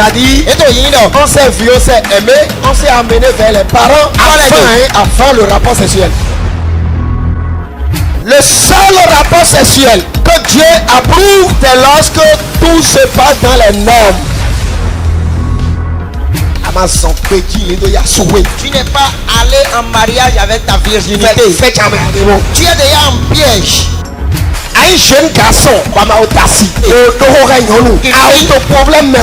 C'est-à-dire, on s'est vu, on s'est aimé, on s'est amené vers les parents avant le rapport sexuel. Le seul rapport sexuel que Dieu approuve, c'est lorsque tout se passe dans les normes. Tu n'es pas allé en mariage avec ta virginité. Tu es déjà en piège. Un jeune garçon, problème,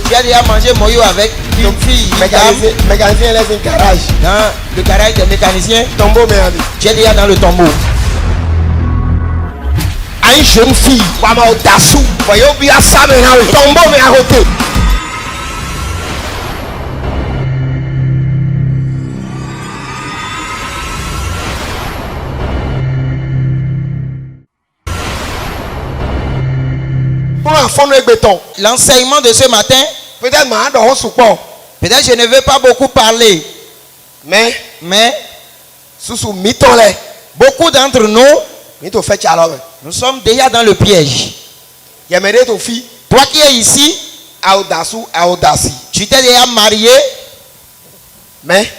tu as déjà mangé moyo avec une fille. Mécanicien laisse un garage. Dans le garage des mécaniciens. Tombeau, tu es déjà dans le tombeau. Une jeune fille, tombeau, mais à côté. L'enseignement de ce matin, peut-être je ne veux pas beaucoup parler, mais beaucoup d'entre nous, nous sommes déjà dans le piège. Toi qui es ici, tu t'es déjà marié, mais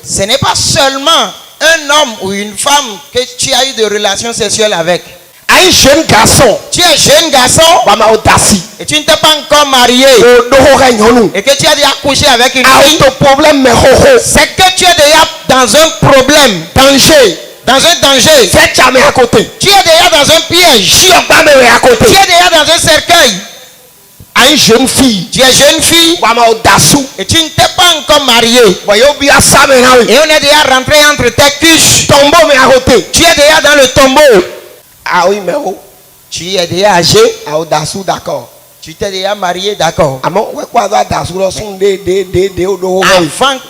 ce n'est pas seulement un homme ou une femme que tu as eu de relations sexuelles avec. Un jeune garçon, tu es jeune garçon et tu ne t'es pas encore marié et que tu as déjà couché avec une fille, c'est que tu es déjà dans un problème, dans un danger. Tu es déjà dans un piège. Tu es déjà dans un cercueil. Une jeune fille, tu es jeune fille et tu ne t'es pas encore marié et on est déjà rentré entre tes cuisses. Tu es déjà dans le tombeau. Tu es déjà âgé. Tu t'es déjà marié, d'accord. Avant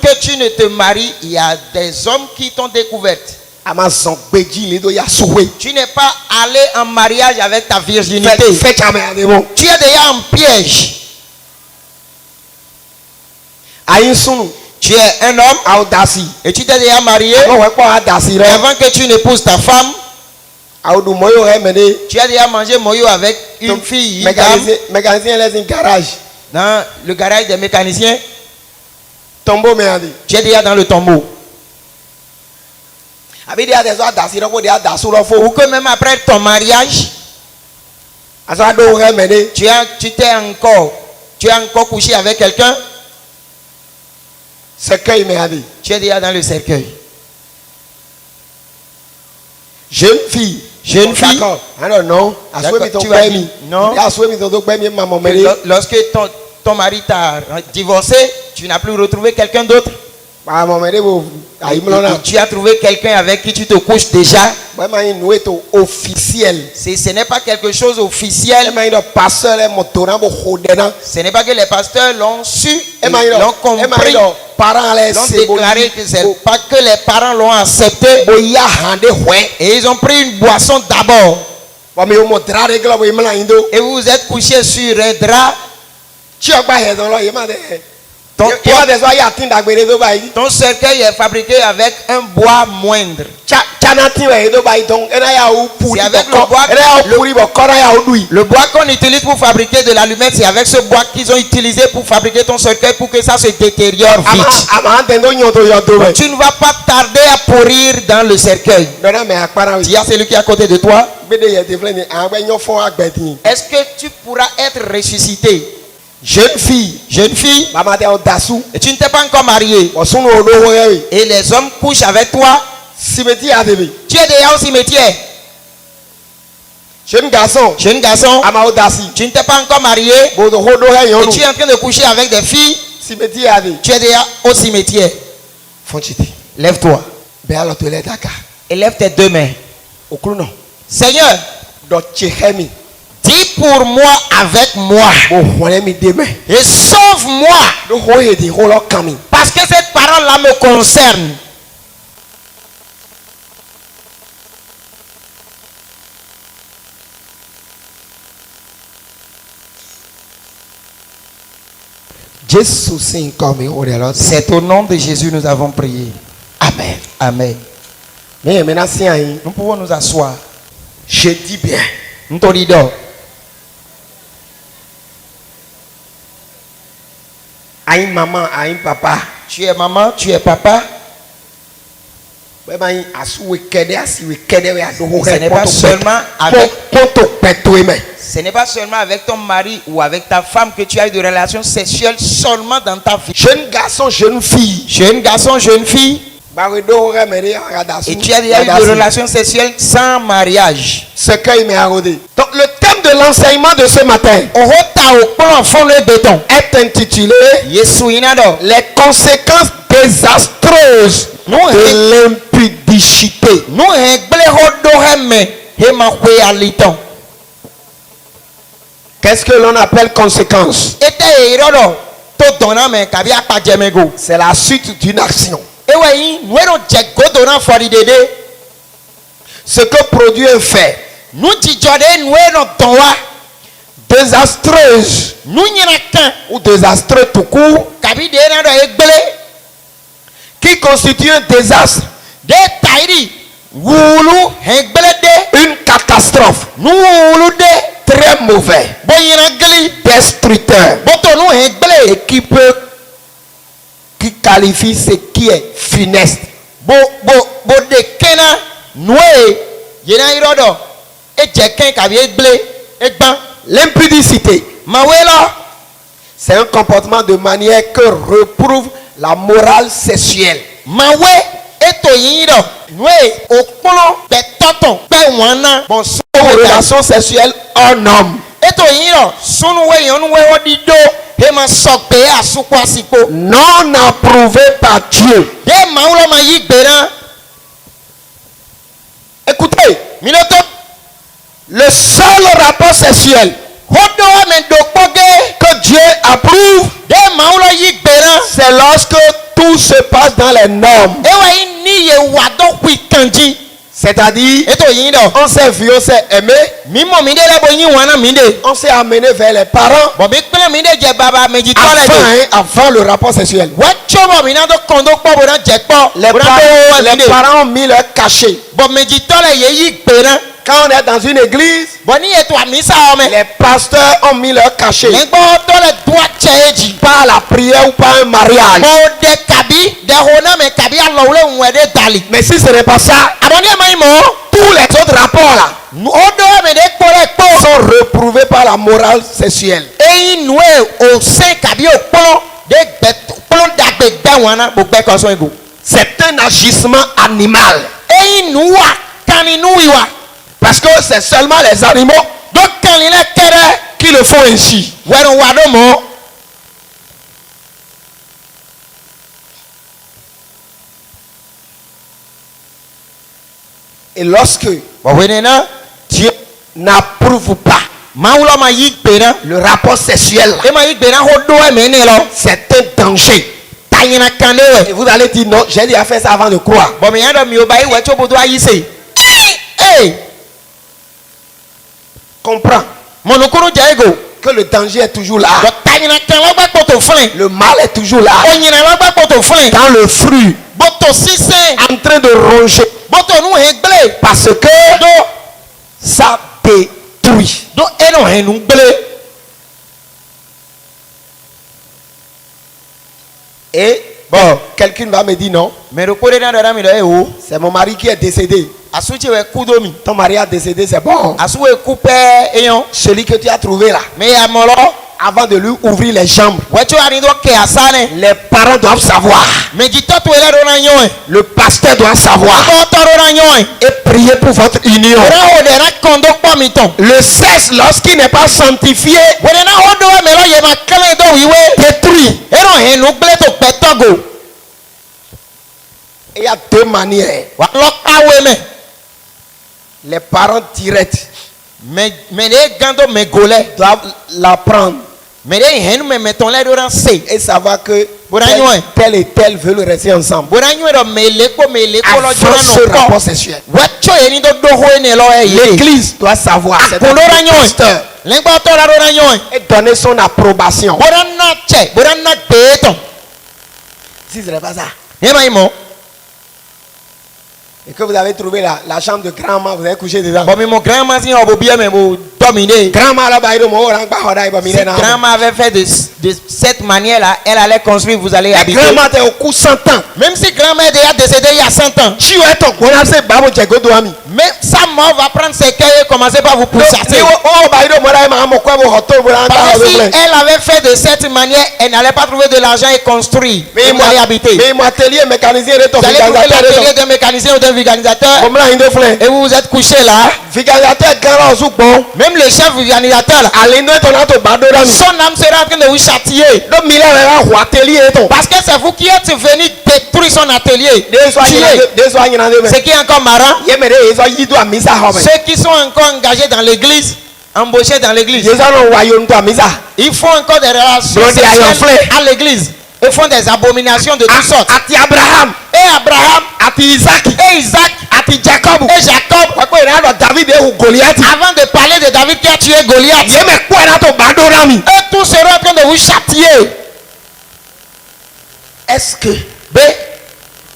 que tu ne te maries, il y a des hommes qui t'ont découverte. Tu n'es pas allé en mariage avec ta virginité. Tu es déjà en piège. Tu es un homme et tu t'es déjà marié. Avant que tu n'épouses ta femme, tu as déjà mangé moyo avec une fille. Mécanicien laisse un garage. Dans le garage des mécaniciens. Tombeau, tu es déjà dans le tombeau. Ou que même après ton mariage, tu as encore couché avec quelqu'un. Tu es déjà dans le cercueil. Jeune fille. Non. Lorsque ton mari t'a divorcé, tu n'as plus retrouvé quelqu'un d'autre. Tu as trouvé quelqu'un avec qui tu te couches déjà. Ce n'est pas quelque chose officiel. Ce n'est pas que les pasteurs l'ont su, l'ont compris, l'ont déclaré que c'est pas que les parents l'ont accepté. Et ils ont pris une boisson d'abord. Et vous vous êtes couché sur un drap. Ton cercueil est fabriqué avec un bois moindre. C'est avec le bois qu'on utilise pour fabriquer de l'allumette. C'est avec ce bois qu'ils ont utilisé pour fabriquer ton cercueil pour que ça se détériore vite. Tu ne vas pas tarder à pourrir dans le cercueil. Il y a celui qui est à côté de toi. Est-ce que tu pourras être ressuscité? Jeune fille, et tu ne t'es pas encore marié, et les hommes couchent avec toi, tu es déjà au cimetière. Jeune garçon, tu ne t'es pas encore marié, et tu es en train de coucher avec des filles, tu es déjà au cimetière. Lève-toi et lève tes deux mains. Seigneur, dis pour moi avec moi et sauve-moi, parce que cette parole-là me concerne. C'est au nom de Jésus nous avons prié. Amen. Amen. Mais maintenant, si nous pouvons nous asseoir. je dis bien, Nous te disons, à une maman, à un papa, tu es maman, tu es papa. ce n'est pas seulement avec- Ce n'est pas seulement avec ton mari ou avec ta femme que tu as eu de relations sexuelles seulement dans ta vie. jeune garçon, jeune fille, Jeune garçon, jeune fille, et tu as déjà eu de relations sexuelles sans mariage. ce qu'il m'est arrosé. Donc le thème de l'enseignement de ce matin est intitulé les conséquences désastreuses de l'impudicité. Qu'est-ce que l'on appelle conséquences? C'est la suite d'une action. Ce que produit un fait désastreuse ou désastreux tout court qui constitue un désastre, une catastrophe, très mauvais, destructeur, et qui qualifie ce qui est funeste. L'impudicité, c'est un comportement de manière que reprouve la morale sexuelle. Une relation sexuelle homme-homme. Non approuvé par Dieu. Écoutez, le seul rapport sexuel que Dieu approuve, c'est lorsque tout se passe dans les normes. C'est-à-dire, on s'est vu, on s'est aimé, on s'est amené vers les parents avant le rapport sexuel. Les parents ont mis leur cachet. Quand on est dans une église, les pasteurs ont mis leur cachet. Par la prière ou par un mariage. Mais si ce n'est pas ça, tous les autres rapports là sont reprouvés par la morale sexuelle. C'est un agissement animal. Parce que c'est seulement les animaux qui le font ainsi. Et lorsque Dieu n'approuve pas le rapport sexuel, c'est un danger. Et vous allez dire non, j'ai déjà fait ça avant de croire. Comprends que le danger est toujours là. Le mal est toujours là. Dans le fruit, en train de ronger. Parce que ça détruit. Et bon, quelqu'un va me dire non. C'est mon mari qui est décédé. Ton mari a décédé, c'est bon. Celui que tu as trouvé là, avant de lui ouvrir les jambes, les parents doivent savoir. Le pasteur doit savoir. Et prier pour votre union. Le sexe, lorsqu'il n'est pas sanctifié, détruit. Il y a deux manières. Les parents directs doivent l'apprendre et savoir que tel et tel veulent rester ensemble. Avant ce rapport sexuel. L'église doit savoir. C'est un pasteur. Et donner son approbation. Si ce n'est pas ça, Et que vous avez trouvé la chambre de grand-maman, vous avez couché dedans. Bon, mais mon grand-mère, si on bien, mais vous dominez. Grand-maman là-bas, il Si grand-mère avait fait de cette manière-là, elle allait construire, vous allez habiter. Grand-mère était au coup 100 ans. Même si grand-mère est déjà décédée il y a 100 ans. Mais sa mort va prendre ses cœurs et commencer par vous pousser. Parce que si elle avait fait de cette manière, elle n'allait pas trouver de l'argent et construire. Mais vous allez habiter. Mais mon atelier mécanisé est vous allez trouver l'atelier d'un mécanicien ou d'un vulgarisateur. Et vous vous êtes couché là. Même le chef vulgarisateur là, son âme sera en train de vous châtier. Parce que c'est vous qui êtes venu détruire son atelier. Ce qui est encore marrant, ceux qui sont encore engagés dans l'église, embauchés dans l'église, ils font encore des relations sexuelles à l'église. Ils font des abominations de toutes sortes. Et Abraham, Isaac, et Jacob. Avant de parler de David qui a tué Goliath, et tous seront en train de vous châtier. Est-ce que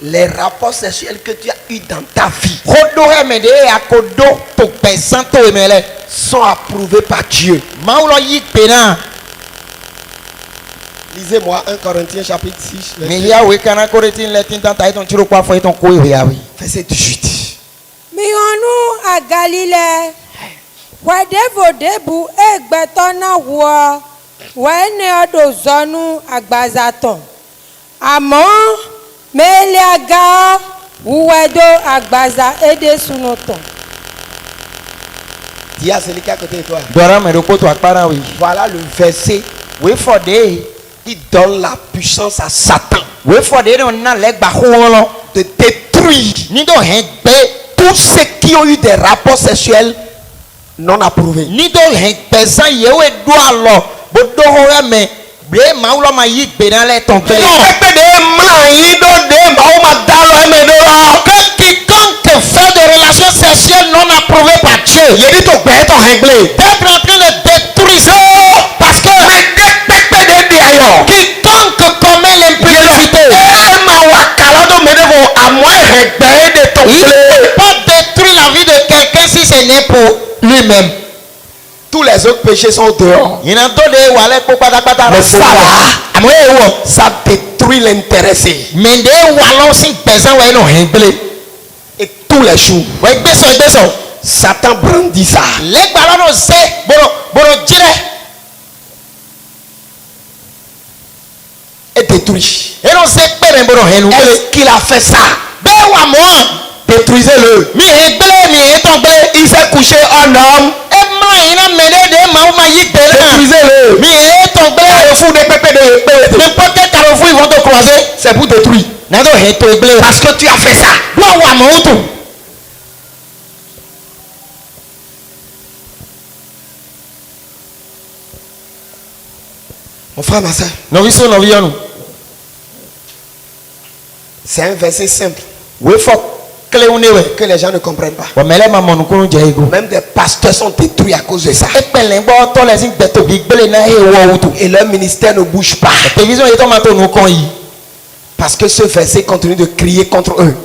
les rapports sexuels que tu as eu dans ta vie sont approuvés par Dieu? Lisez-moi 1 Corinthiens chapitre 6. Verset 18. Mionu à Galilée. Wadevo debu egbetona wo. Wene odozonu agbazaton. Amo meliaga uwedo agbaza ede sunoton. Dis à celui qui est à côté de toi. Voilà le verset qui donne la puissance à Satan de détruire tous ceux qui ont eu des rapports sexuels non approuvés. Quiconque fait des relations sexuelles non approuvées par Dieu, d'être en train de détruire ça. Parce que quiconque commet l'impudicité, il ne peut pas détruire la vie de quelqu'un si ce n'est pour lui-même. Tous les autres péchés sont dehors. Mais ça détruit l'intéressé. Et tous les jours, Satan brandit ça. Et détruit. Est-ce qu'il a fait ça? Détruisez-le. Il s'est couché en homme. Détruisez-le. Carrefour de n'importe quel carrefour ils vont te croiser. C'est pour détruire. Parce que tu as fait ça. Mon frère, ma soeur. C'est un verset simple que les gens ne comprennent pas. Même des pasteurs sont détruits à cause de ça. Et leur ministère ne bouge pas. Parce que ce verset continue de crier contre eux.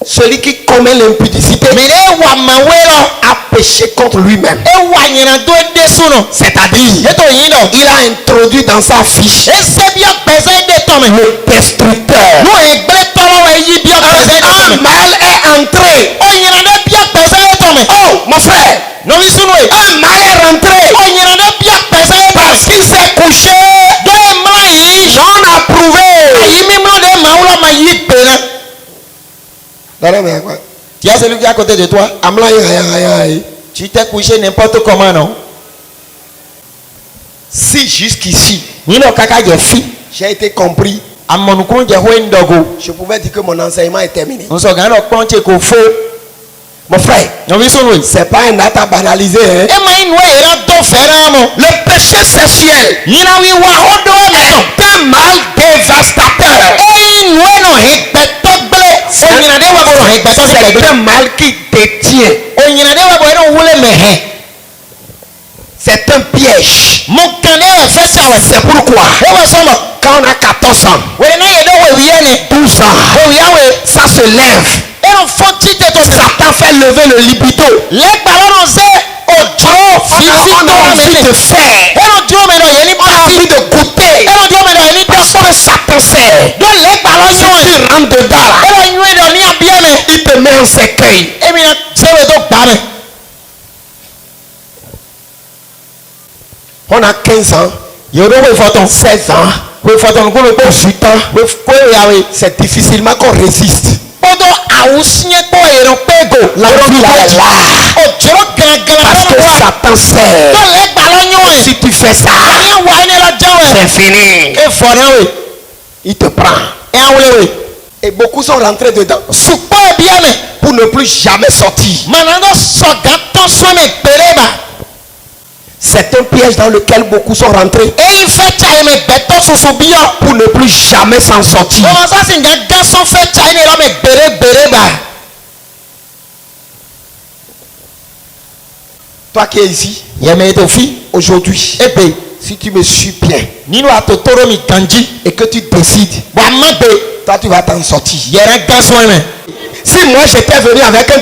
Celui qui commet l'impudicité a péché contre lui-même. C'est-à-dire, il a introduit dans sa fiche le destructeur. Un mal est entré. Oh, mon frère, un mal est rentré parce qu'il s'est couché non approuvé. Tu as celui qui est à côté de toi. Tu t'es couché n'importe comment, non? Si jusqu'ici j'ai été compris, je pouvais dire que mon enseignement est terminé. Mon frère, c'est pas un acte à banaliser. Hein? Le péché sexuel est un mal dévastateur. C'est un mal qui détient. C'est un piège. C'est pourquoi quand on a 14 ans, wele na ye do we yene 12 ans, we yawe ça se lève. e no fonti te to Satan fait lever le libido. le ballon se ojo On a envie de faire. e no dio me no ye ni On a envie de goûter. e no dio me no ye ni Parce que Satan sait. do le ballon Si yo tu rentres dedans là, e no nyue do ni abieme il te met en cercueil. e mi na se we do gba me On a 15 ans, ye do we foton 16 ans, we foton ko le po 18 ans. we ko yawe C'est difficilement qu'on résiste. odo awusie po e no pego La vie là est là. ojo gangan Parce que Satan sait. do le ballon yo Si tu fais ça, ni wa ni la jawe c'est fini. e fo na we Il te prend. e awule we Et beaucoup sont rentrés dedans supo ebieme pour ne plus jamais sortir. manando soga to so me pereba C'est un piège dans lequel beaucoup sont rentrés e ife chai me beto susu bio pour ne plus jamais s'en sortir. o sa sin ga gaso fe chai ni lo me bereba Toi qui es ici, ye me to fi aujourd'hui, ebe si tu me suis bien ninu atotoro mi kanji et que tu décides, wa mabe toi tu vas t'en sortir. yere gaso me Si moi j'étais venu avec un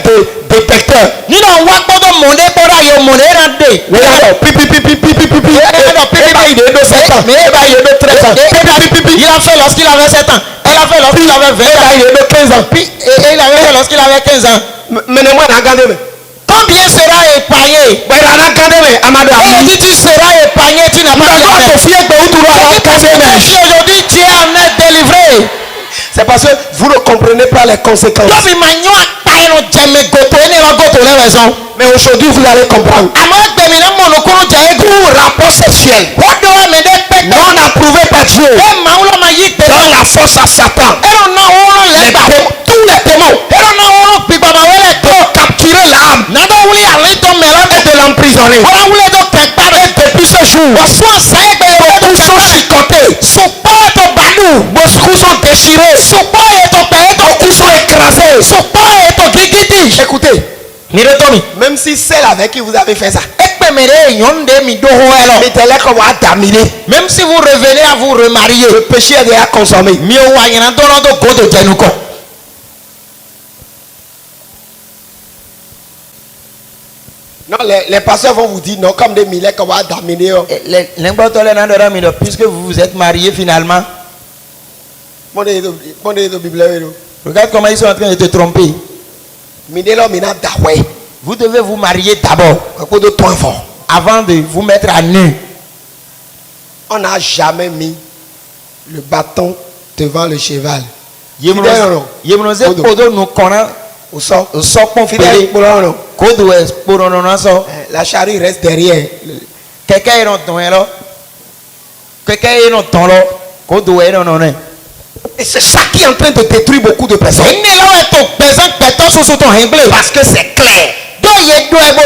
détecteur, ninu wa gbodo monde boda yo monde na de regarde, pipi, pipi, pipi, pipi, pipi, il est de 7 ans, il est de 13 ans, il a fait lorsqu'il avait 7 ans elle a fait lorsqu'il avait 20 ans il est de 15 ans. puis et il avait fait lorsqu'il avait 15 ans Menez-moi dans la garde. combien sera épargné et si tu seras épargné tu n'as pas aujourd'hui tu es en être délivré C'est parce que vous ne comprenez pas les conséquences. Mais aujourd'hui, vous allez comprendre. Tout rapport sexuel non approuvé par Dieu dans la force à Satan. Tous les démons pour capturer l'âme et de l'emprisonner. Et depuis ce jour, beaucoup sont chicotés, beaucoup sont déchirés, beaucoup sont écrasés. Écoutez, même si celle avec qui vous avez fait ça, mettez-les comme à terminer. même si vous revenez à vous remarier Le péché est déjà consommé. Non, les pasteurs vont vous dire non, comme des milliers qu'on va terminer. puisque vous vous êtes mariés finalement, regarde comment ils sont en train de te tromper. Vous devez vous marier d'abord avant de vous mettre à nu. On n'a jamais mis le bâton devant le cheval. La charrue reste derrière. Et c'est ça qui est en train de détruire beaucoup de personnes. Parce que c'est clair.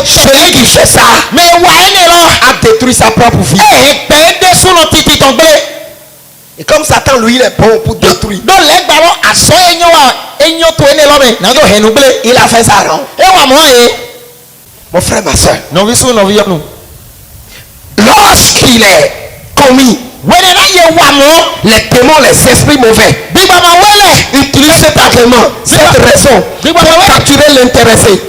Celui qui fait ça a détruit sa propre vie. Et comme Satan, lui, il est bon pour détruire. Il a fait ça, non? Mon frère, ma soeur. Lorsqu'il est commis, les démons, les esprits mauvais utilisent cet argument, cette raison pour capturer l'intéressé.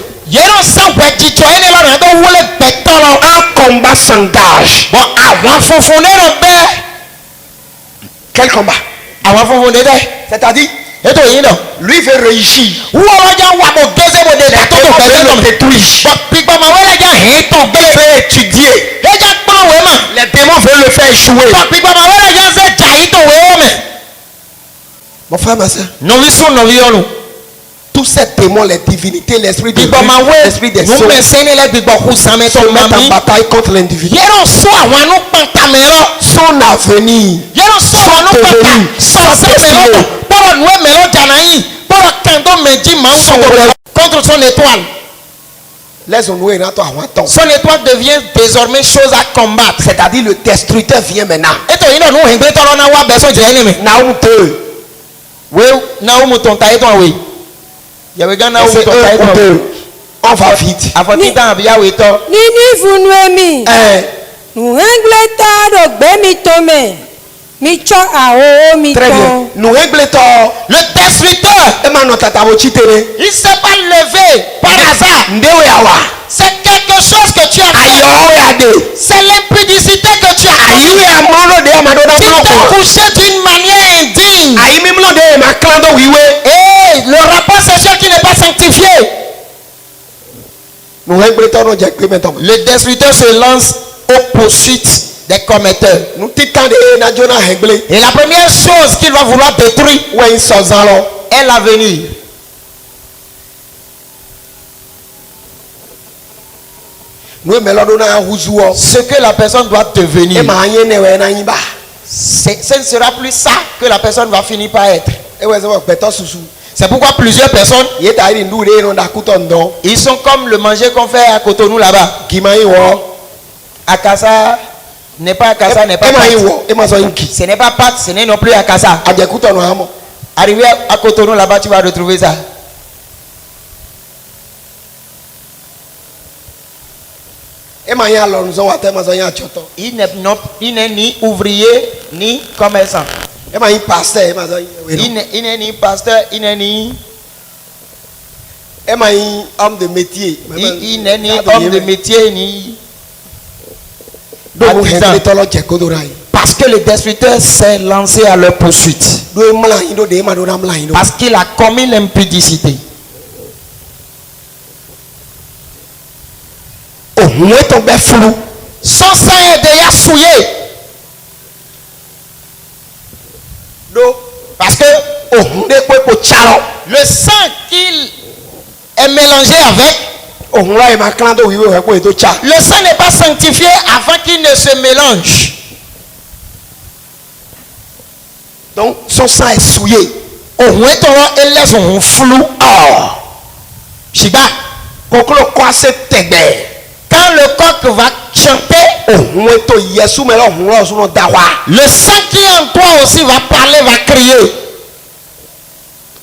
Un combat s'engage. Quel combat? C'est-à-dire, lui veut réussir. Les démons veulent le détruire. Il veut étudier. Les démons veulent le faire échouer. Mon frère, ma soeur, tous ces démons, les divinités, l'esprit de l'esprit des sceaux, se mettent en bataille contre l'individu. Son avenir, son devenir, sa destinée, contre son étoile. son étoile devient désormais chose à combattre. c'est-à-dire le destructeur vient maintenant. Naoum 2. On va vite. Nini vunuemi. Nu hengle ta do gbemi tome. Mitsɔ ahowo mi Très bien. tɔn. Nous régletons. Le destructeur, Et maintenant, tata wo chitere. il ne s'est pas levé par hasard. Ndewe awa. C'est quelque chose que tu as fait. Ayo ade. C'est l'impudicité que tu as Ayu commis. ya mono de amadona Tu bloko. t'es couché d'une manière indigne. Ayi mimlo de ma klando wiwe. Et le rapport sexuel qui n'est pas sanctifié. Nous régletons nos jacques maintenant. Le destructeur se lance aux poursuites des commetteurs. Nous titande na jona hengle. Et la première chose qu'il va vouloir détruire Ouais, sozalo. est l'avenir. Nous melodona huzuo. Ce que la personne doit devenir, E ma anye ne we na yiba. ce ne sera plus ça que la personne va finir par être. E we zo peto susu. C'est pourquoi plusieurs personnes, Yeta iri ndure no da kutondo. ils sont comme le manger qu'on fait à Cotonou là-bas. Gimayi wo. Akassa n'est pas Akassa, n'est pas E ma pâte. yiwo. E ma so yinki. Ce n'est pas pâte, ce n'est non plus Akassa. Aje kutono amo. Arrivé à Cotonou là-bas, tu vas retrouver ça. E ma ya lo nzo wa te ma so ya choto. Il n'est ni ouvrier, ni commerçant. E ma yi pasteur e ma so yi. Il n'est ni pasteur, il n'est ni... E ma yi homme de métier. Il n'est ni homme de métier, ni... Donc vous artisan. hengle tolo je kodorai. Parce que le destructeur s'est lancé à leur poursuite. Do mla hindo de ma do na mla hindo. Parce qu'il a commis l'impudicité. Oh, nous est tombé flou. Son sang est déjà souillé. Do Parce que oh, nous est quoi pour chalo. le sang qu'il est mélangé avec, Oh, nous est ma klando wiwe we ko eto cha. le sang n'est pas sanctifié avant qu'il ne se mélange. Donc son sang est souillé. Òhun ètò ẹlẹ́sùn òhun flou. Oh, Shiba, koklo kwa se tegbe. quand le coq va chanter, Oh, nous est to yesu me lo hun lo suno dawa. le sang qui est en toi aussi va parler, va crier.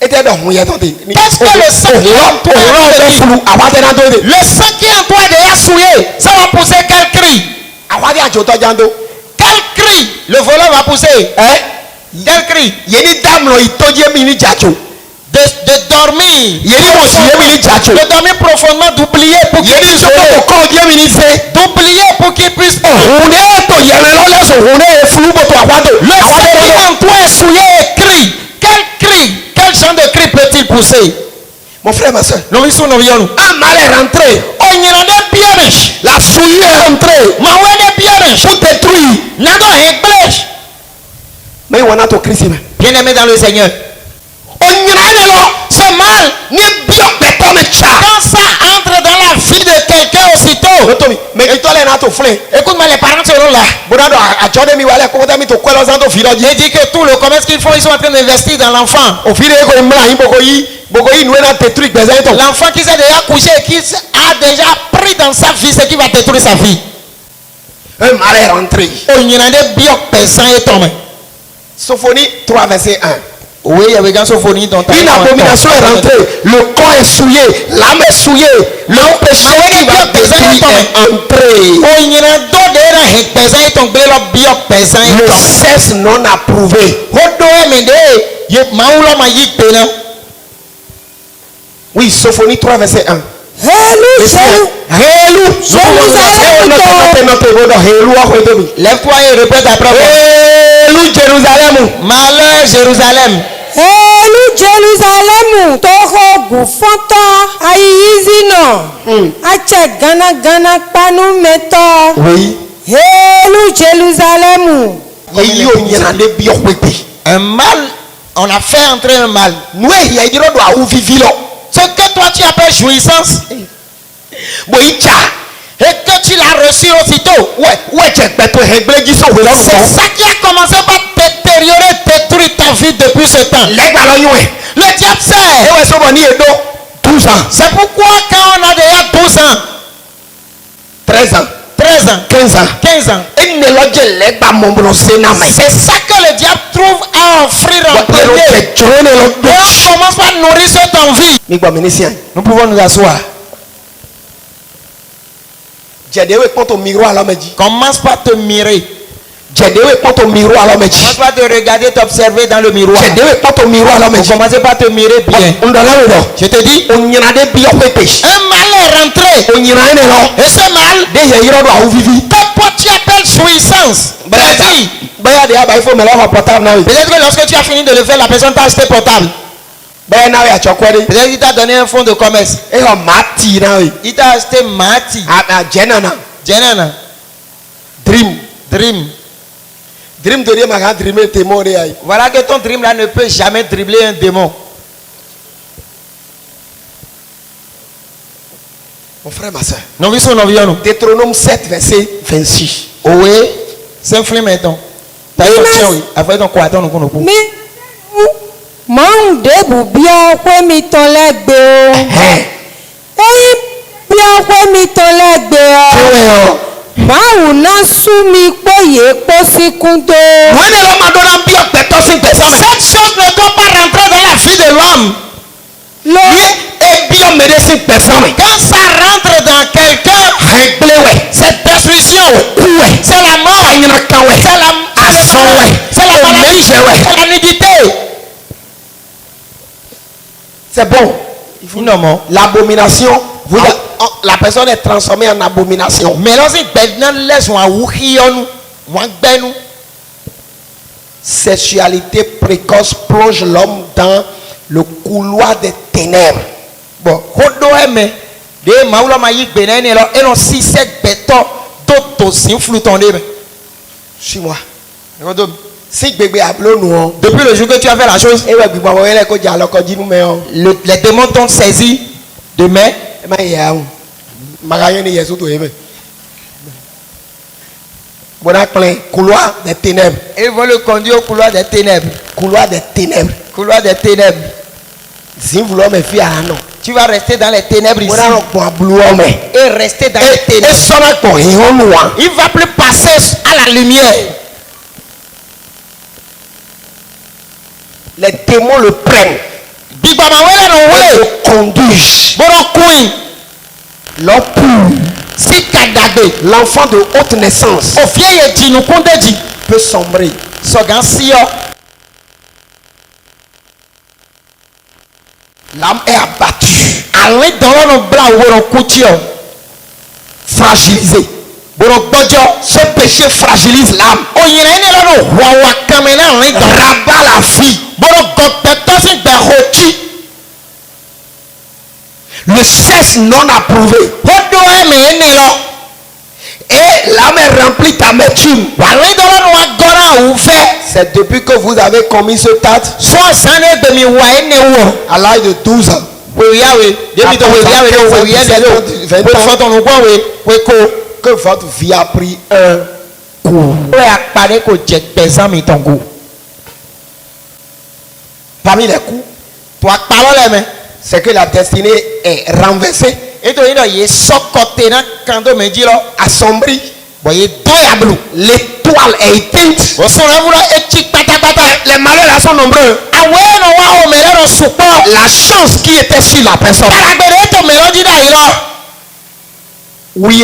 Ete do hun ye to de. Qu'est-ce que le sang qui est en toi est dit? flou. Awa te na do de. Le sang qui est en toi est déjà souillé. Ça va pousser quel cri? Awa de ajo to jando. Quel cri le voleur va pousser? Quel cri? Yeni dam lo itoje mi ni jacho. De dormir. Yeni mo si mi ni jacho. De dormir profondément, d'oublier pour qu'il Yeni puisse so ko ko je mi ni se. d'oublier pour qu'il puisse. Hun e to yele lo leso hun e flou bo to awado. Le sang qui est en toi est souillé et crie. Quel cri? Quel genre de cri peut-il pousser? Mon frère, ma soeur. Nous sommes nous. Un mal est rentré. La souillure est rentrée. Pour détruire. Mais on a tout Christ. Bien-aimé dans le Seigneur. Ce mal, quand ça entre dans la vie de quelqu'un aussitôt, Mais tu as l'air de flé. écoute-moi, les parents seront là. Il dit que tout le commerce qu'ils font, ils sont en train d'investir dans l'enfant. L'enfant qui s'est déjà couché et qui a déjà pris dans sa vie ce qui va détruire sa vie. Un mal est rentré. Sophonie 3, verset 1. Oui, il y avait une symphonie dont Une abomination est rentrée. Le corps est souillé. L'âme est souillée. Le péché qui va détruire est entré. Le sexe non approuvé. Oui, Sophonie 3, verset 1. Lève-toi et répète après moi. Jérusalem. Malheur Jérusalem. Elu Jerusalemu toho gufɔtɔ ayiyizinɔ atsɛ gana kpanu mɛtɔ. Oui. Elu Jerusalemu. Un mal, on a fait entrer un mal. Ce que toi tu appelles jouissance, et que tu l'as reçu aussitôt, c'est ça qui a commencé par détériorer, détruire ta vie depuis ce temps. Le diable sait. 12 ans, C'est pourquoi quand on a déjà 12 ans, 13 ans, 13 ans, 15 ans, 15 ans, c'est c'est ça que le diable trouve à offrir en premier. Et on commence par nourrir cette envie. Nous pouvons nous asseoir. Commence par te mirer. Jẹ̀dẹ̀wé pọ́tò miroir lọ́mọ jì. Commence pas te regarder, t'observer dans le miroir. Jẹ̀dẹ̀wé pọ́tò miroir lọ́mọ jì. Commencez pas te mirer bien. Ndọ̀lẹ́wò lọ. Je te dis, Onyìnàdé bí ọ̀pẹ̀ pè. un mal est rentré. Onyìnàdé ni lọ. Et ce mal, Dé yẹ yírọ̀ do àwọn vivi. que tu appelles jouissance. Vas-y. Bẹ́ẹ̀ de abayi fún mi lọ́wọ́ portable náà yìí. Peut-être que lorsque tu as fini de le faire, la personne t'a acheté portable. Bẹ́ẹ̀ náà yà tsọ̀kọ́ de. Peut-être qu'il t'a donné un fonds de commerce. E yọ maa tì náà yìí. Il t'a acheté Mati. Jẹ́ nana. Jenana. Dream. Dream. Dream de ma ka dream te mo de ayi. Voilà que ton dream là ne peut jamais dribbler un démon. Mon frère, ma soeur. Non, oui, son environ. Deutéronome 7 verset 26. Oui, c'est un film maintenant. T'as eu un chien, oui. Après, donc, quoi, attends, nous, mi mọ̀n débù bí ọpẹ́ mi tán lẹ́gbẹ̀ẹ́ o ẹ̀yìn bí ọpẹ́ mi tán lẹ́gbẹ̀ẹ́ o máwù náà sún mi pòye pósíkúndó. Wọ́n ní lọ́mọ adọ́lá bí ọ̀pẹ tó sí gbèsè. cette chose ne doit pas rentrer dans la vie de l'homme. lọ Ebi ọmọdé sí gbèsè mi. Quand ça rentre dans quelqu'un, Àìgbéwẹ̀. c'est destruction. Kúwẹ̀. C'est la mort. Àyìnàkàwẹ̀. C'est la Àsọ̀wẹ̀. c'est la maladie. Òmèjẹ̀wẹ̀. C'est la nudité. C'est bon. Finalement. L'abomination. La personne est transformée en abomination. Mais lorsque maintenant laisse un ouhion, un benou. Sexualité précoce plonge l'homme dans le couloir des ténèbres. Bon, hodo eme de maula mayi benene lo eno si set beto toto sin fluton de. Suis-moi. Si bébé a bleu nous. Depuis le jour que tu as fait la chose, Et ouais, puis bon, ouais, que j'ai alors qu'on dit nous mais les démons t'ont saisi de main. mais il y a magasin de Jésus tout aimé. Bon plein couloir des ténèbres. Et ils vont le conduire au couloir des ténèbres. Couloir des ténèbres. Couloir des ténèbres. Si vous voulez me fier à non. Tu vas rester dans les ténèbres ici. Et rester dans les ténèbres. Il va plus passer à la lumière. Les démons le prennent. Ils Le conduisent. L'enfant de haute naissance peut sombrer. L'âme est abattue. Fragilisée. Ce péché fragilise l'âme. Rabat la vie. Le sexe non approuvé. Et l'âme est remplie d'amertume. C'est depuis que vous avez commis ce acte à l'âge de 12 ans. Que votre vie a pris un coup. Parmi les coups, c'est que la destinée est renversée, assombrie, l'étoile est éteinte. Les malheurs sont nombreux. La chance qui était sur la personne. Oui,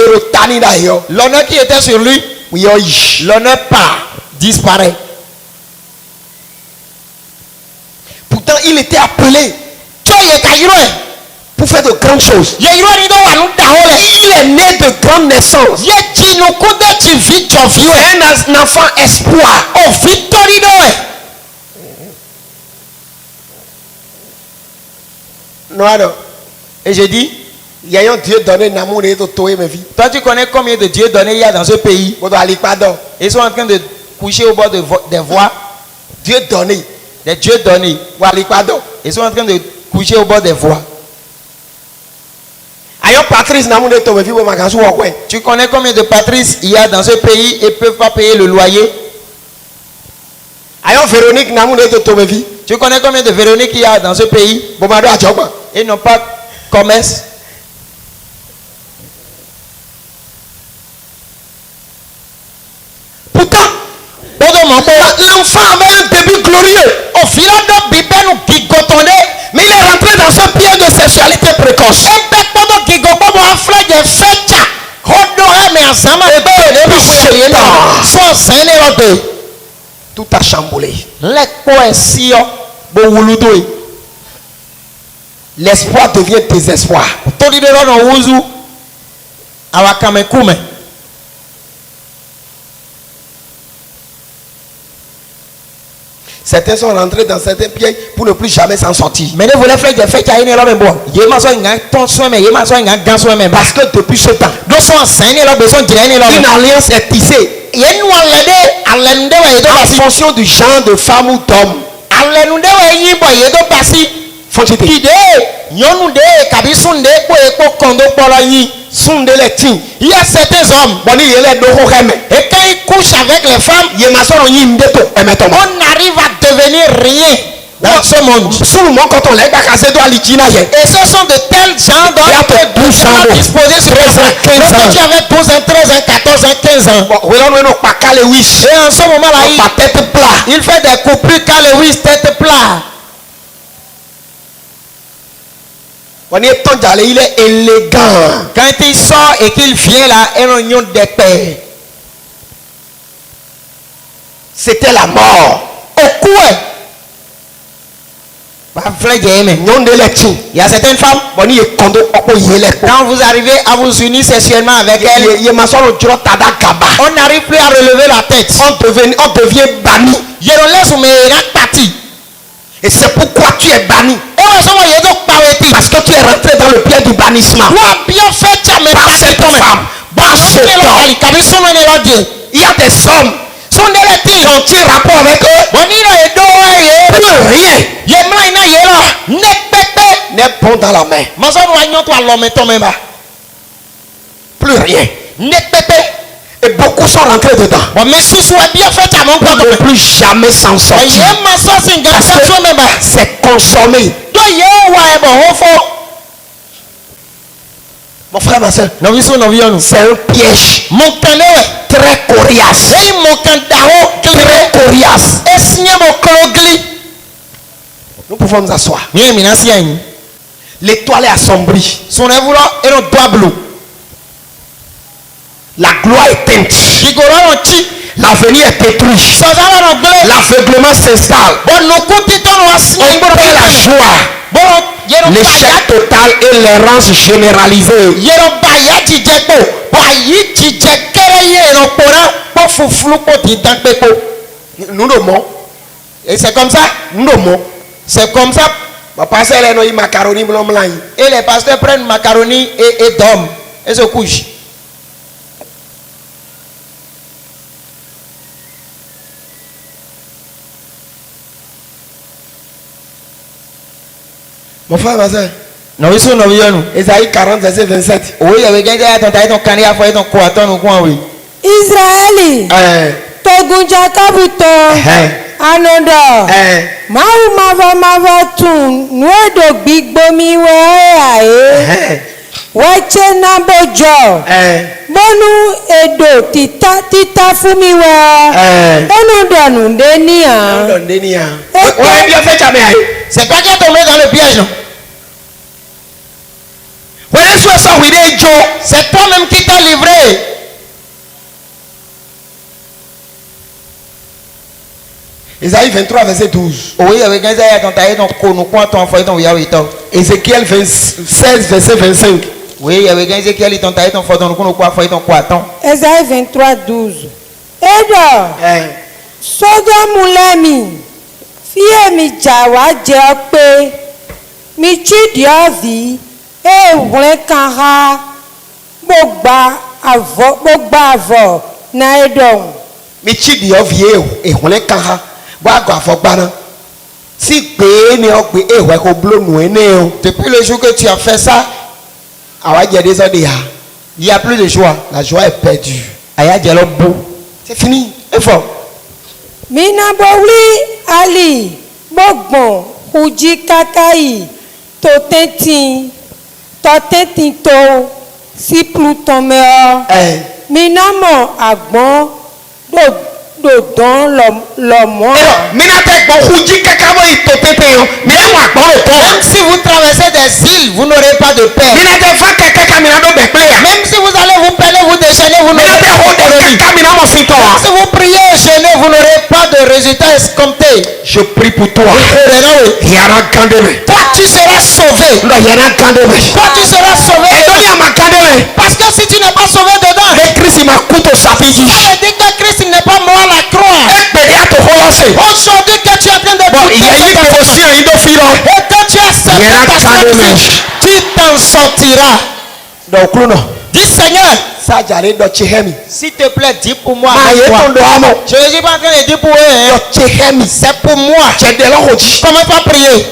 l'honneur qui était sur lui, l'honneur part, disparaît. Pourtant, il était appelé pour faire de grandes choses. Il est né de grande naissance. Un enfant espoir. Non, et j'ai dit, il y a un Dieu donné l'amour et de toi ma vie. Toi tu connais combien de dieux donnés il y a dans ce pays? Ils sont en train de coucher au bord des voies. Dieu donné. Des dieux donnés. Ils sont en train de coucher au bord des voies. Tu connais combien de patrices il y a dans ce pays et ne peuvent pas payer le loyer? Tu connais combien de Véronique il y a dans ce pays et n'ont pas commerce? Pourtant, l'enfant avait un début glorieux. Mais il est rentré dans ce piège de sexualité précoce. Tout a chamboulé. L'espoir devient désespoir. Certains sont rentrés dans certains pièges pour ne plus jamais s'en sortir. Parce que depuis ce temps, une alliance est tissée en fonction du genre de femme ou d'homme. Il y a certains hommes, et quand ils couchent avec les femmes, on arrive à devenir rien dans ce monde. Et ce sont de tels gens dont tu as disposé sur les ans. Lorsque tu avais 12 ans, 13 ans, 14 ans, 15 ans. Et en ce moment-là, il fait des coupures Lewis tête plat. Il est élégant. Quand il sort et qu'il vient là, il y a un union d'épée. C'était la mort. Au cou. Il y a certaines femmes, quand vous arrivez à vous unir sexuellement avec elles, on n'arrive plus à relever la tête. On devient banni. Et c'est pourquoi tu es banni. Parce que tu es rentré dans le pied du bannissement. Par cette femme, par ce temps. Il y a des hommes. Quand tu es rapport avec eux, plus rien n'est bon dans la main. Plus rien. Et beaucoup sont rentrés dedans. On ne peut plus jamais s'en sortir. Parce que c'est consommé. Mon frère, ma soeur, c'est un piège très coriace. Très coriace. Nous pouvons nous asseoir. L'étoile est assombrie. La gloire est teinte. L'avenir est détruit. L'aveuglement s'installe. On perd la joie. L'échec total et l'errance généralisée. Nous nommons. Et c'est comme ça. Nous nommons. C'est comme ça. Et les pasteurs prennent macaroni et dorment. Et se couchent. Mon frère, ma soeur. Ésaïe 40, verset 27. Israeli. Togun Jakabuto. Anodo. Mava tun. Nuedo big bomi we. Wache nabojo. Bonu edo tita fumi we. Bonu donu denia. C'est toi qui es tombé dans le piège, non? C'est toi-même qui t'as livré. Ésaïe 23, verset 12. Ézéchiel 16, verset 25. Ésaïe 23, 12. Edo. Soga mulemi. Fie mi jawa je pe. Mi chidi ovi. Wlen kanha. Bogba avo. Na edom. Mi chidi ovi wlen kanha. Si depuis le jour que tu as fait ça, il n'y a plus de joie. La joie est perdue. C'est fini. Et fort. Minaboli Ali Bogbon Uji Kakai Totentin to si Pluton Minamo Agbon Dodon l'homme. Même si vous traversez des îles, vous n'aurez pas de paix. Même si vous allez vous peiner, vous déchaîner, vous n'aurez pas de paix. Si vous priez résultat escompté. Je prie pour toi. Toi, tu seras sauvé. Toi, tu seras sauvé. Parce que si tu n'es pas sauvé dedans, ça veut dire que Christ n'est pas mort à la croix. Aujourd'hui que tu es en train de et quand tu acceptes ta sacrifice, tu t'en sortiras. Dis Seigneur, s'il te plaît, dis pour moi. Je ne suis pas en train de dire pour eux. Hein. C'est pour moi. Comment pas prier?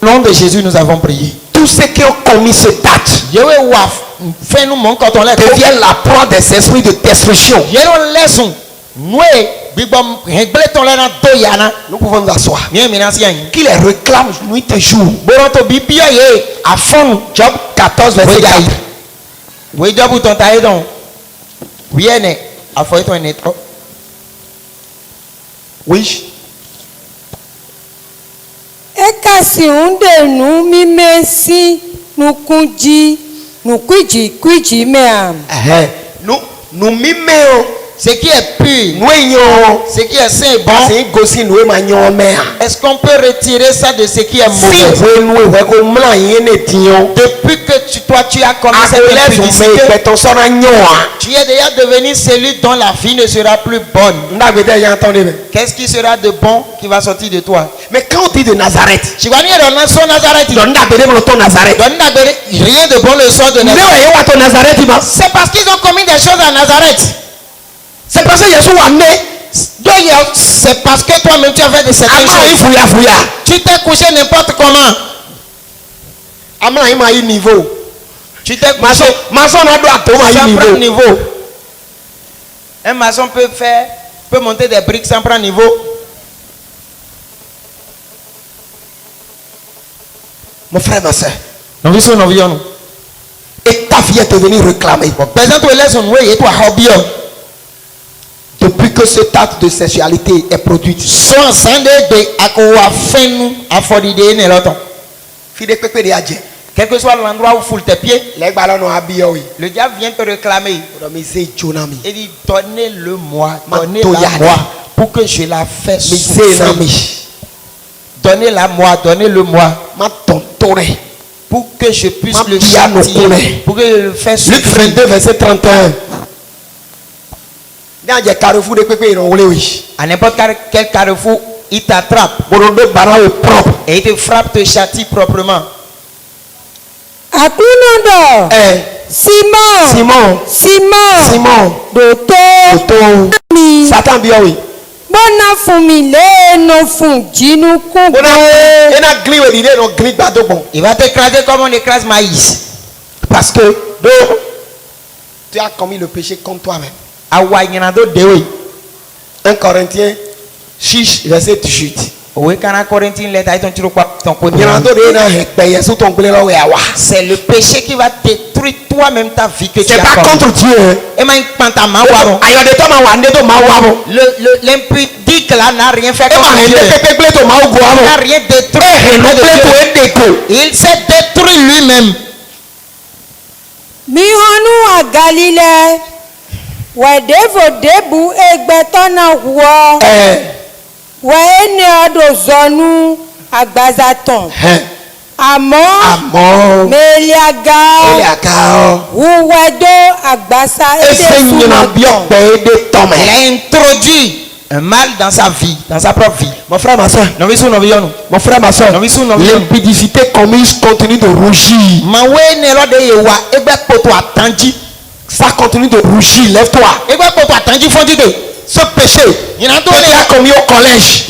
Au nom de Jésus, nous avons prié. Tous ceux qui ont commis ce acte deviennent la proie des esprits de destruction. Nous pouvons nous asseoir. Qui les réclame nuit et jour. À fond, Job 14, verset 4. Oui. Ekasi unde nu mimesi nukunji nukwiji mea. Nous mimeo. Ce qui est pur, ce qui est saint et bon, est-ce qu'on peut retirer ça de ce qui est mauvais? Depuis que toi tu as commis cette impudicité, tu es déjà devenu celui dont la vie ne sera plus bonne. Qu'est-ce qui sera de bon qui va sortir de toi? Mais quand on dit de Nazareth, rien de bon ne sort de Nazareth. C'est parce qu'ils ont commis des choses à Nazareth. c'est parce que Jésus a né. C'est parce que toi-même tu as fait de certaines choses. Tu t'es couché n'importe comment. Tu t'es couché sans prendre niveau. Un maçon peut monter des briques sans prendre niveau. Mon frère, ma soeur. Et ta vie est devenue réclamée. Depuis que cet acte de sexualité est produit. Quel que soit l'endroit où foule tes pieds, le diable vient te réclamer. Il dit donnez-le-moi, donnez-la moi pour que je la fasse souffrir. Donnez-la moi, donnez-le-moi pour que je puisse le châtier, pour que je le fasse Luc souffrir. 22, verset 31. À n'importe quel carrefour, il t'attrape et il te frappe, te châtie proprement. Akunondo. Simon. Doto. Satan bien oui. Bona fumile no fun jinu kun. Il va t'écraser comme on écrase maïs. Parce que tu as commis le péché contre toi-même. 1 Corinthiens 6, verset 18. C'est le péché qui va détruire toi-même ta vie que tu c'est as pas commis. contre Dieu. L'impudique là n'a rien fait contre Dieu. Il n'a rien détruit. Il s'est détruit lui-même. Mihonu a Galilée. Wedevo debu egbetona wo. Wene odo zonu agbazaton. Àmọ́ meliaga wuwedo agbasa Il a introduit un mal dans sa vie, dans sa propre vie. Mon frère, ma soeur. Mon frère, ma soeur. L'impudicité commise continue de rougir. Ça continue de rougir. Lève-toi. Ce péché que tu as commis au collège.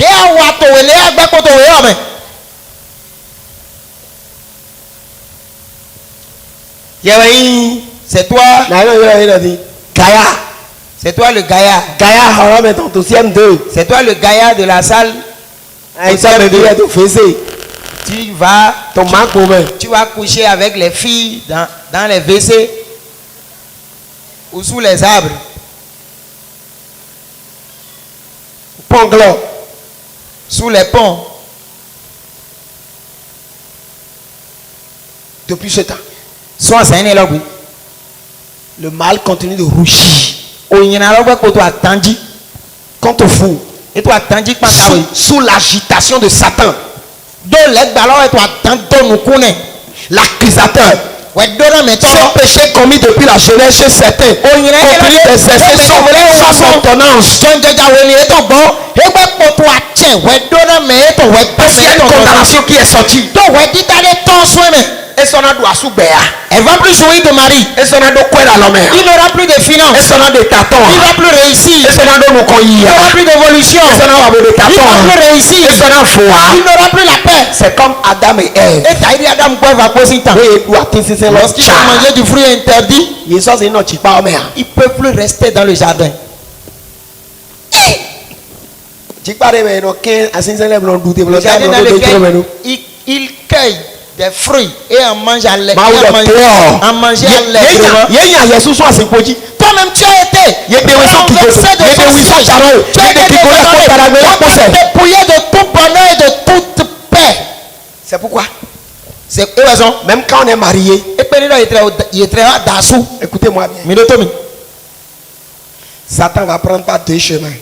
C'est toi. Gaïa. C'est toi le Gaïa. C'est toi le Gaïa de la salle. Tu vas coucher avec les filles dans les WC ou sous les arbres. Ponglo. Sous les ponts. Depuis ce temps. Soit c'est un éloge. le mal continue de rougir. Quant au fou, sous l'agitation de Satan, l'accusateur, ce péché commis depuis la jeunesse chez certains continue d'exercer son ordonnance. Parce qu'il y a une condamnation qui est sortie. Et son a doit souber. Elle va plus jouir de mari. Et son a doit quoi à l'homme. Il n'aura plus de finances. Et son a de taton. Il va plus réussir. Et son a de nous Il n'aura plus d'évolution. Et son a de Il taton. va plus réussir. Et son a foi. Il n'aura plus la paix. C'est comme Adam et Ève. Et t'as dit Adam quoi va poser un temps. Lorsqu'ils ont mangé du fruit interdit, ils ne peuvent plus rester dans le jardin. Le jardin dans lequel il cueille des fruits et en mange allègrement. En manger allègrement. Toi-même tu as été. Tu as été dépouillé de tout bonheur et de toute paix. C'est pourquoi, C'est raison. même quand on est marié, écoutez-moi bien, Satan va prendre par deux chemins.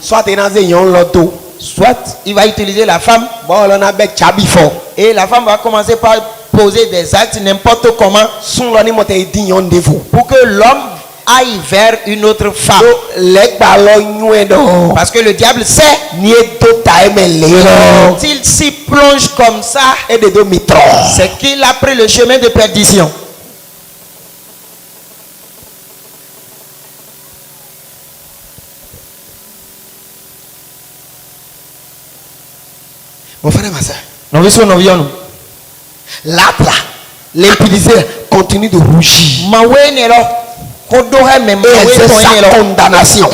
Soit tu es dans un loto, Soit il va utiliser la femme bon, on a bec chabi fort. et la femme va commencer par poser des actes n'importe comment Son l'année monte et dit on défaut. pour que l'homme aille vers une autre femme. Les ballons nous Parce que le diable sait ni tout time les s'il s'y plonge comme ça, et de deux mitro. c'est qu'il a pris le chemin de perdition. Mon frère et ma soeur, l'âtre là, l'impudicité continue de rougir. Et c'est sa condamnation.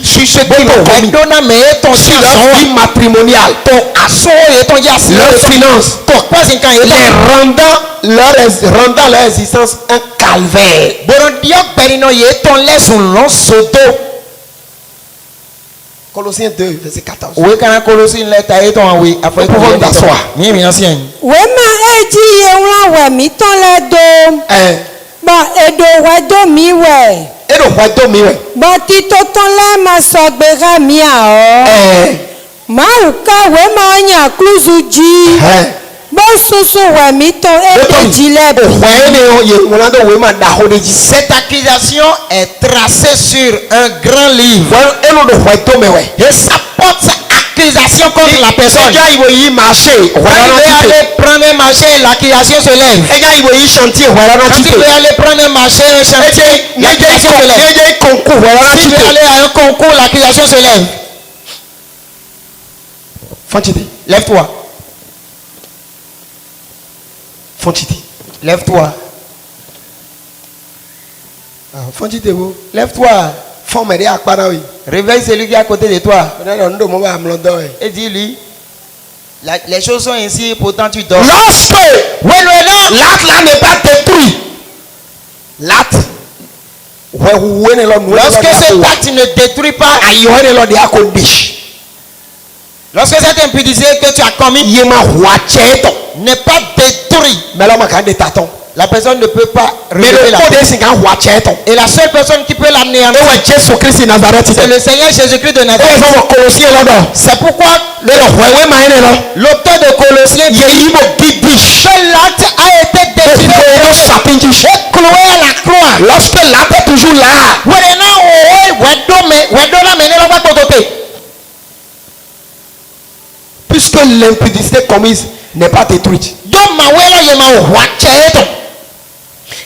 Sur ce qu'ils ont commis, sur leur vie matrimoniale, leurs finances, les rendant leur existence un calvaire. Colossiens 2, verset 14. Vous pouvons t'asseoir. wema eji ye wla we mi ton le do ba edo we do mi we Et le roi Domiwe. ba ti to ton le ma so gbera mi a o ma u ka we ma nya kluzu ji bo susu we mi ton e ji le bo Cette accusation est tracée sur un grand livre et ça porte accusation contre la personne. Quand il veut aller prendre un marché, l'accusation se lève. Quand il veut aller prendre un marché, un chantier, l'accusation se lève. S'il veut aller à un concours, l'accusation se lève. Lève-toi. Lève-toi. Lève-toi. Réveille celui qui est à côté de toi. Et dis-lui, les choses sont ainsi, pourtant tu dors. Lorsque l'acte là n'est pas détruit, Lorsque cet acte ne détruit pas, lorsque cette impudicité que tu as commis n'est pas détruit, la personne ne peut pas relever la tête. Et la seule personne qui peut l'anéantir, c'est le Seigneur Jésus-Christ de Nazareth. C'est pourquoi l'auteur de Colossiens dit que l'acte a été détruit et cloué à la croix. Lorsque l'acte est toujours là, puisque l'impudicité commise n'est pas détruite,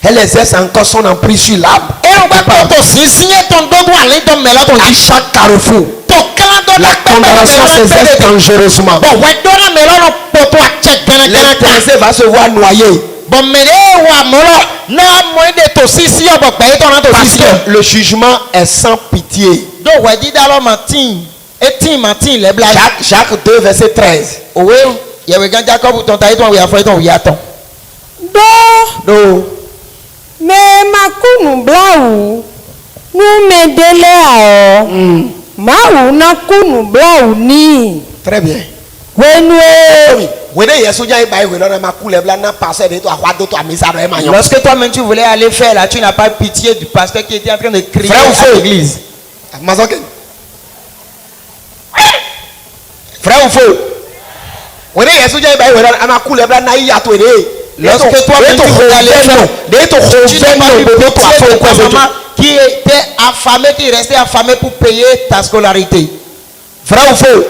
elle exerce encore son emprise sur l'âme. À chaque carrefour, la condamnation s'exerce dangereusement. L'intéressé va se voir noyé. Parce que le jugement est sans pitié. Jacques 2, verset 13. do me makunu blau nu me dele a ma u na kunu blau ni Très bien. wenu Lorsque toi-même tu voulais aller faire là, tu n'as pas pitié du pasteur qui était en train de crier à l'église. Frère ou faux? Lorsque toi-même tu voulais aller faire, tu n'as pas eu pitié de ta maman qui était affamée, qui restait affamée pour payer ta scolarité. Frère ou faux?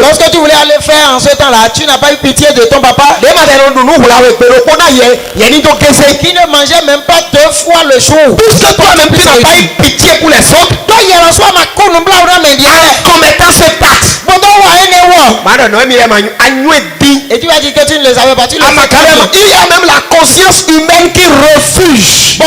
Lorsque tu voulais aller faire en ce temps-là, tu n'as pas eu pitié de ton papa qui ne mangeait même pas 2 fois le jour. Puisque toi-même tu n'as pas eu pitié pour les autres, comme étant ce pacte. Et tu vas dire que tu ne les avais pas. Tu les Il y a même la conscience humaine qui refuse